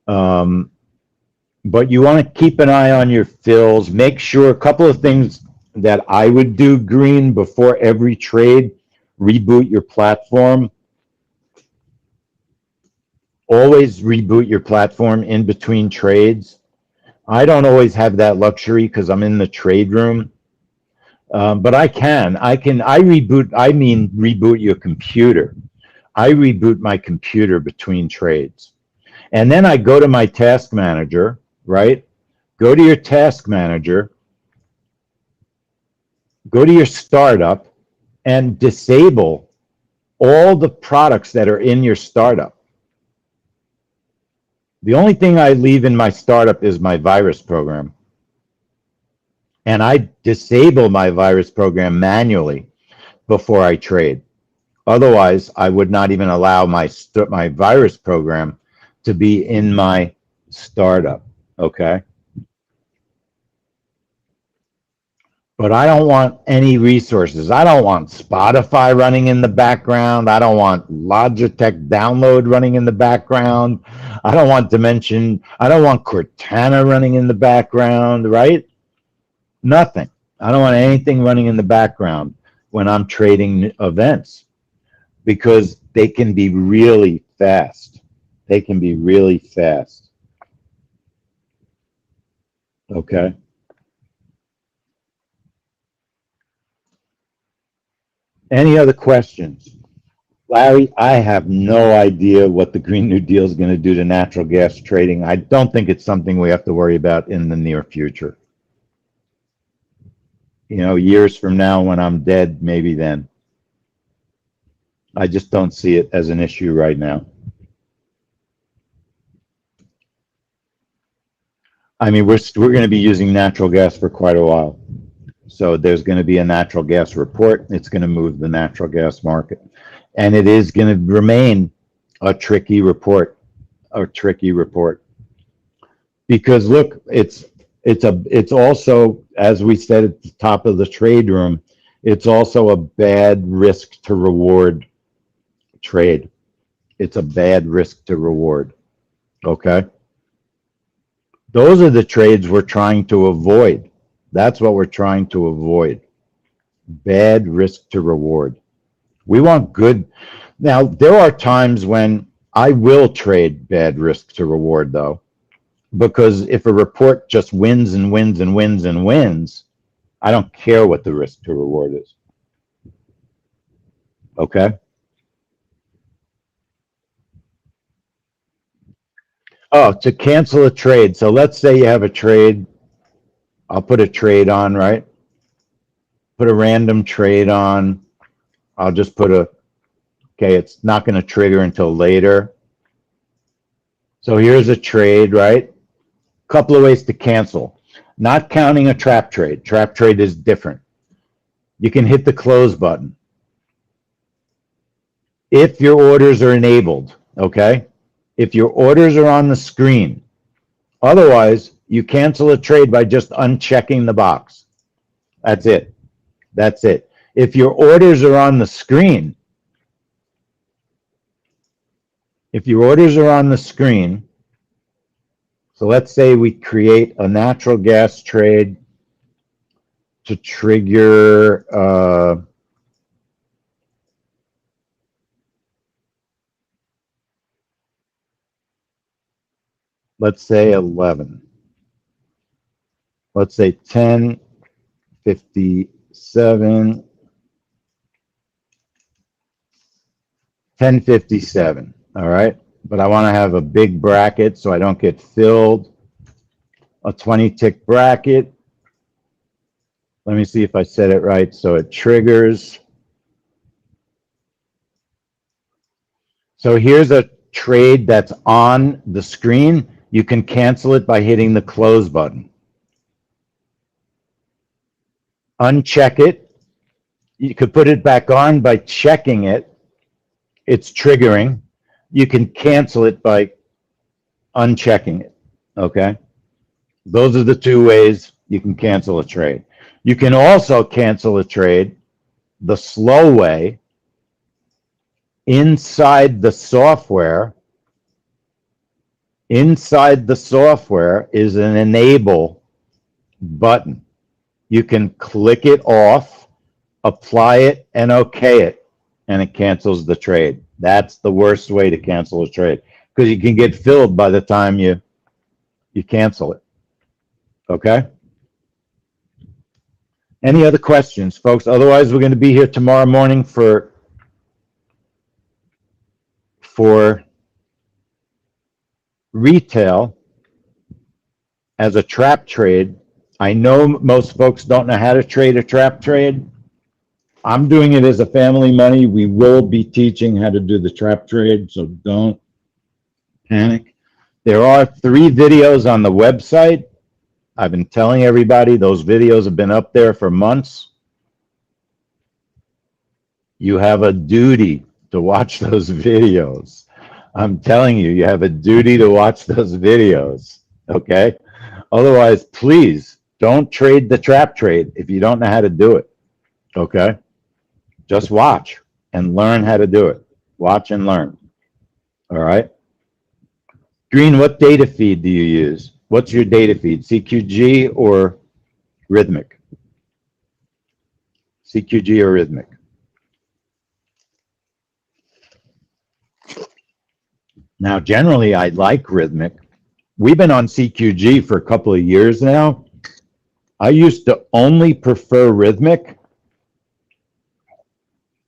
But you want to keep an eye on your fills. Make sure a couple of things that I would do, Green, before every trade. Reboot your platform. Always reboot your platform in between trades. I don't always have that luxury because I'm in the trade room. But I mean reboot your computer. I reboot my computer between trades. And then I go to my task manager, right? Go to your task manager, go to your startup, and disable all the products that are in your startup. The only thing I leave in my startup is my virus program. And I disable my virus program manually before I trade. Otherwise, I would not even allow my virus program to be in my startup, okay? But I don't want any resources. I don't want Spotify running in the background. I don't want Logitech download running in the background. I don't want Cortana running in the background, right? Nothing. I don't want anything running in the background when I'm trading events because they can be really fast. They can be really fast. Okay. Any other questions? Larry, I have no idea what the Green New Deal is going to do to natural gas trading. I don't think it's something we have to worry about in the near future. Years from now when I'm dead, maybe then. I just don't see it as an issue right now. I mean, we're going to be using natural gas for quite a while. So there's going to be a natural gas report. It's going to move the natural gas market. And it is going to remain a tricky report. Because look, it's also, as we said at the top of the trade room, it's also a bad risk to reward trade. It's a bad risk to reward. Okay? Those are the trades we're trying to avoid. That's what we're trying to avoid. Bad risk to reward. We want good. Now, there are times when I will trade bad risk to reward, though, because if a report just wins and wins and wins and wins, I don't care what the risk to reward is. Okay? Oh, to cancel a trade. So let's say you have a trade. I'll put a trade on, right? put a random trade on. I'll just put a, okay, it's not going to trigger until later. So here's a trade, right? Couple of ways to cancel. Not counting a trap trade. Trap trade is different. You can hit the close button if your orders are enabled, okay? If your orders are on the screen. Otherwise, you cancel a trade by just unchecking the box. That's it. That's it. If your orders are on the screen, so let's say we create a natural gas trade to trigger let's say 11. Let's say 10:57. 10:57. All right. But I want to have a big bracket so I don't get filled. A 20-tick bracket. Let me see if I said it right. So it triggers. So here's a trade that's on the screen. You can cancel it by hitting the close button. Uncheck it. You could put it back on by checking it. It's triggering. You can cancel it by unchecking it. Okay? Those are the two ways you can cancel a trade. You can also cancel a trade the slow way. Inside the software is an enable button. You can click it off, apply it, and okay it, and it cancels the trade. That's the worst way to cancel a trade because you can get filled by the time you cancel it. Okay? Any other questions, folks? Otherwise, we're going to be here tomorrow morning for retail as a trap trade. I know most folks don't know how to trade a trap trade. I'm doing it as a family money. We will be teaching how to do the trap trade, so don't panic. There are 3 videos on the website. I've been telling everybody those videos have been up there for months. You have a duty to watch those videos. I'm telling you, you have a duty to watch those videos, okay? Otherwise, please don't trade the trap trade if you don't know how to do it, okay? Just watch and learn how to do it. Watch and learn, all right? Green, what data feed do you use? What's your data feed, CQG or Rhythmic? CQG or Rhythmic? Now, generally, I like Rhythmic. We've been on CQG for a couple of years now. I used to only prefer Rhythmic.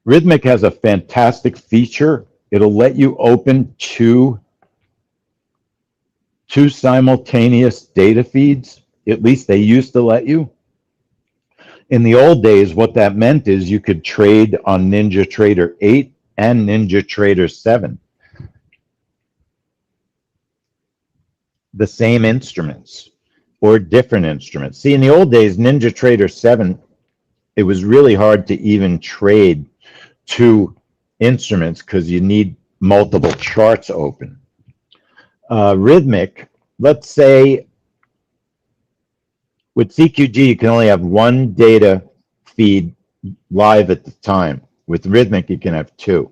Rhythmic has a fantastic feature. It'll let you open two simultaneous data feeds. At least they used to let you. In the old days, what that meant is you could trade on NinjaTrader 8 and NinjaTrader 7. The same instruments or different instruments. See, in the old days, NinjaTrader 7, it was really hard to even trade 2 instruments because you need multiple charts open. Rhythmic, let's say with CQG, you can only have 1 data feed live at the time. With Rhythmic, you can have 2.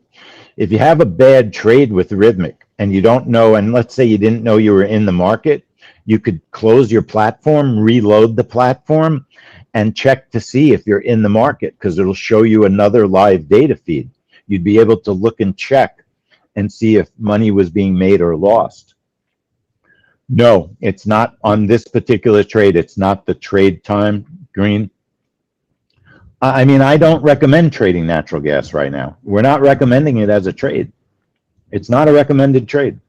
If you have a bad trade with Rhythmic and you don't know, and let's say you didn't know you were in the market, you could close your platform, reload the platform, and check to see if you're in the market because it'll show you another live data feed. You'd be able to look and check and see if money was being made or lost. No, it's not on this particular trade. It's not the trade time, Green. I mean, I don't recommend trading natural gas right now. We're not recommending it as a trade. It's not a recommended trade.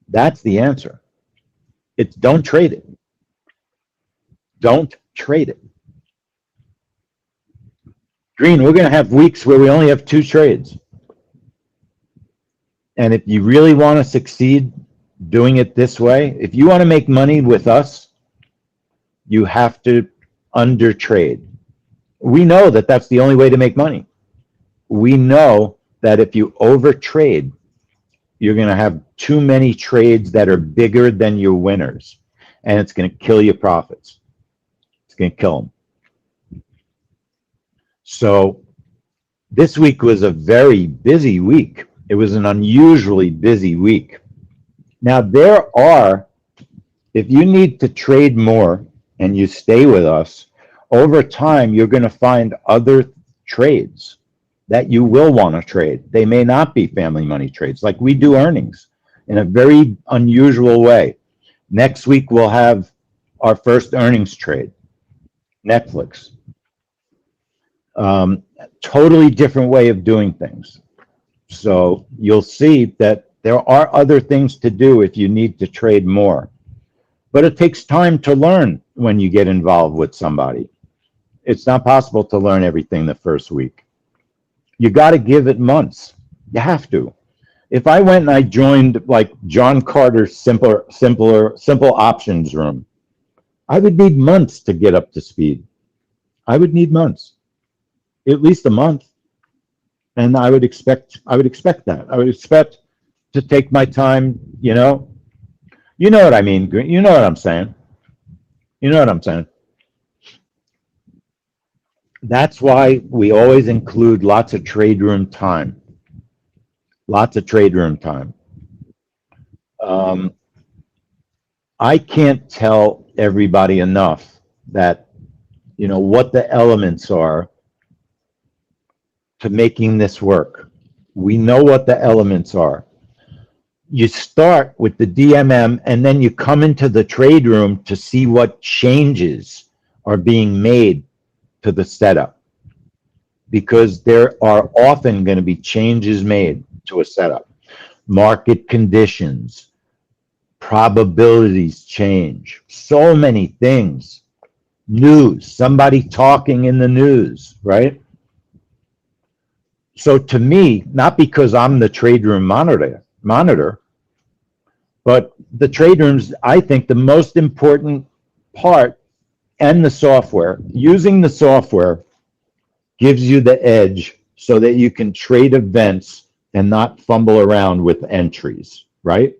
That's the answer. It's don't trade it. Don't trade it. Green, we're going to have weeks where we only have 2 trades. And if you really want to succeed doing it this way, if you want to make money with us, you have to undertrade. We know that that's the only way to make money. We know that if you overtrade, you're going to have too many trades that are bigger than your winners, and it's going to kill your profits. It's going to kill them. So this week was a very busy week. It was an unusually busy week. Now, if you need to trade more and you stay with us, over time, you're going to find other trades that you will want to trade. They may not be family money trades, like we do earnings in a very unusual way. Next week, we'll have our first earnings trade, Netflix. Totally different way of doing things. So you'll see that there are other things to do if you need to trade more. But it takes time to learn when you get involved with somebody. It's not possible to learn everything the first week. You got to give it months. You have to. If I went and I joined like John Carter's simple options room, I would need months to get up to speed. I would need months, at least a month. And I would expect that. I would expect to take my time, you know what I mean. You know what I'm saying. You know what I'm saying. That's why we always include lots of trade room time. Lots of trade room time. I can't tell everybody enough that, what the elements are to making this work. We know what the elements are. You start with the DMM and then you come into the trade room to see what changes are being made to the setup, because there are often going to be changes made to a setup. Market conditions, probabilities change, so many things. News, somebody talking in the news, right? So to me, not because I'm the trade room monitor, but the trade rooms, I think the most important part, and the software, using the software gives you the edge so that you can trade events and not fumble around with entries, right?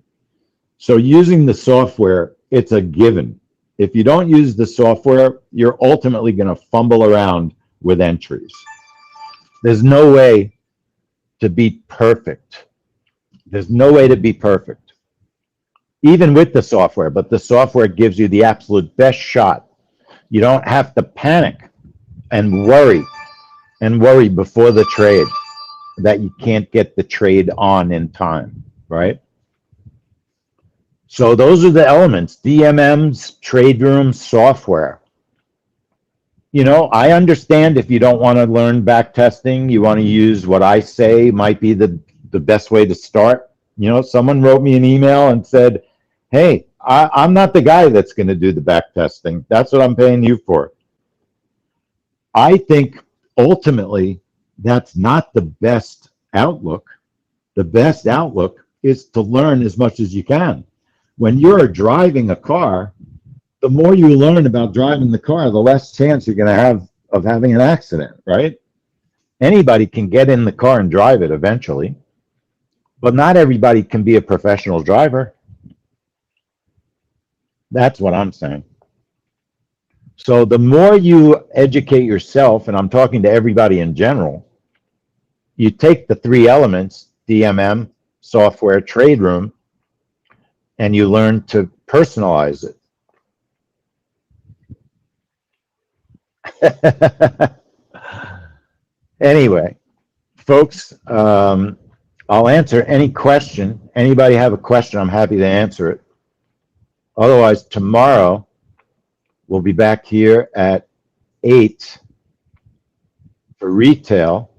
So using the software, it's a given. If you don't use the software, you're ultimately going to fumble around with entries. There's no way to be perfect. There's no way to be perfect, even with the software, but the software gives you the absolute best shot. You don't have to panic and worry before the trade that you can't get the trade on in time, right? So those are the elements: DMMs, trade rooms, software. I understand if you don't want to learn back testing, you want to use what I say might be the best way to start. Someone wrote me an email and said, hey, I'm not the guy that's going to do the back testing. That's what I'm paying you for. I think ultimately that's not the best outlook. The best outlook is to learn as much as you can. When you're driving a car, the more you learn about driving the car, the less chance you're going to have of having an accident, right? Anybody can get in the car and drive it eventually, but not everybody can be a professional driver. That's what I'm saying. So the more you educate yourself, and I'm talking to everybody in general, you take the 3 elements, DMM, software, trade room, and you learn to personalize it. Anyway, folks, I'll answer any question. Anybody have a question, I'm happy to answer it. Otherwise, tomorrow, we'll be back here at 8 for retail.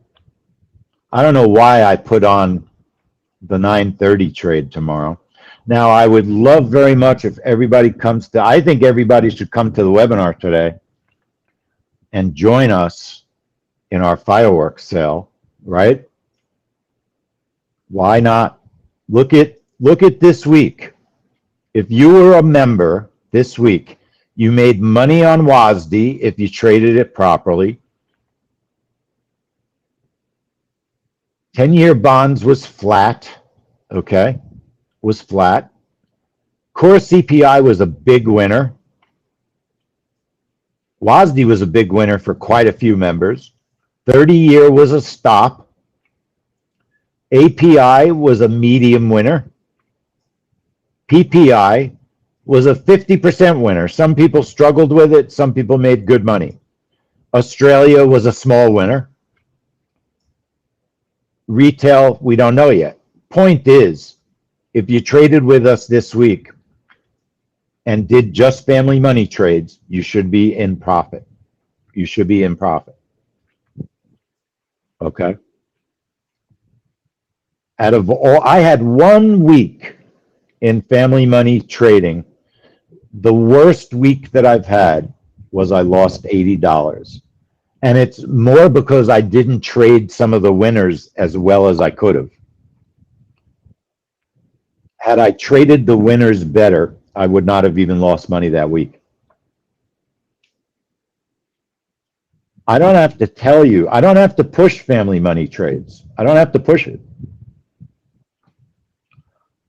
I don't know why I put on the 9:30 trade tomorrow. Now, I would love very much if everybody comes to, I think everybody should come to the webinar today and join us in our fireworks sale, right? Why not? Look at this week. If you were a member this week, you made money on WASD if you traded it properly. 10-year bonds was flat, okay? Was flat. Core CPI was a big winner. WASD was a big winner for quite a few members. 30-year was a stop. API was a medium winner. PPI was a 50% winner. Some people struggled with it. Some people made good money. Australia was a small winner. Retail, we don't know yet. Point is, if you traded with us this week and did just family money trades, you should be in profit. You should be in profit. Okay? Out of all, I had 1 week in family money trading. The worst week that I've had was I lost $80. And it's more because I didn't trade some of the winners as well as I could have. Had I traded the winners better, I would not have even lost money that week. I don't have to tell you, I don't have to push family money trades. I don't have to push it.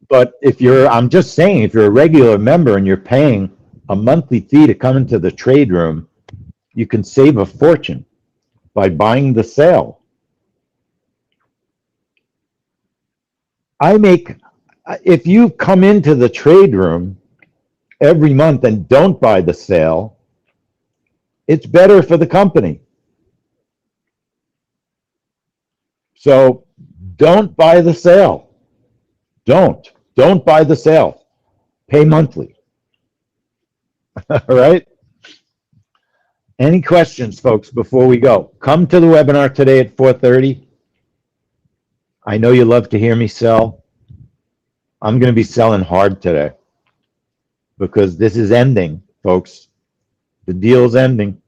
But if you're, I'm just saying, if you're a regular member and you're paying a monthly fee to come into the trade room, you can save a fortune by buying the sale. If you come into the trade room every month and don't buy the sale, it's better for the company. So don't buy the sale. Don't buy the sale. Pay monthly. All right? Any questions, folks, before we go? Come to the webinar today at 4:30. I know you love to hear me sell. I'm going to be selling hard today because this is ending, folks. The deal's ending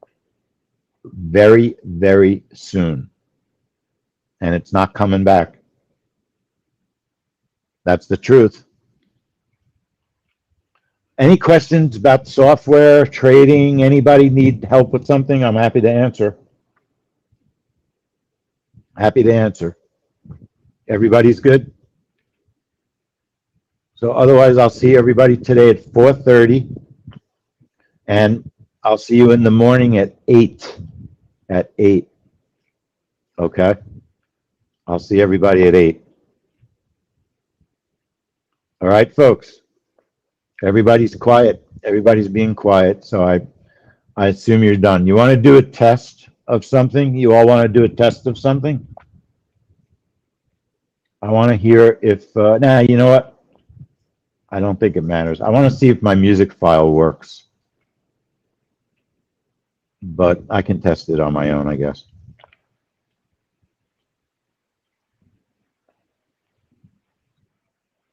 very, very soon. And it's not coming back. That's the truth. Any questions about software, trading? Anybody need help with something? I'm happy to answer. Happy to answer. Everybody's good? So otherwise, I'll see everybody today at 4:30. And I'll see you in the morning at 8. At 8. Okay? I'll see everybody at 8. All right, folks. Everybody's quiet. Everybody's being quiet. So I assume you're done. You want to do a test of something? You all want to do a test of something? I want to hear if, nah, you know what? I don't think it matters. I want to see if my music file works. But I can test it on my own, I guess.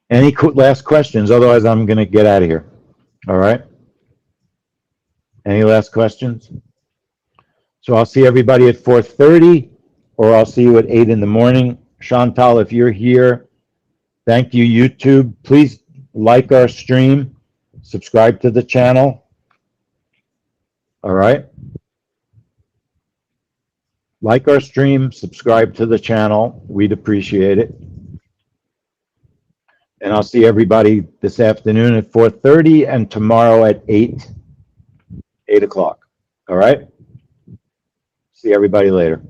Any last questions? Otherwise, I'm going to get out of here. All right? Any last questions? So I'll see everybody at 4:30, or I'll see you at 8 in the morning. Chantal, if you're here, thank you, YouTube. Please like our stream, subscribe to the channel. All right? Like our stream, subscribe to the channel. We'd appreciate it. And I'll see everybody this afternoon at 4:30 and tomorrow at 8 o'clock. All right? See everybody later.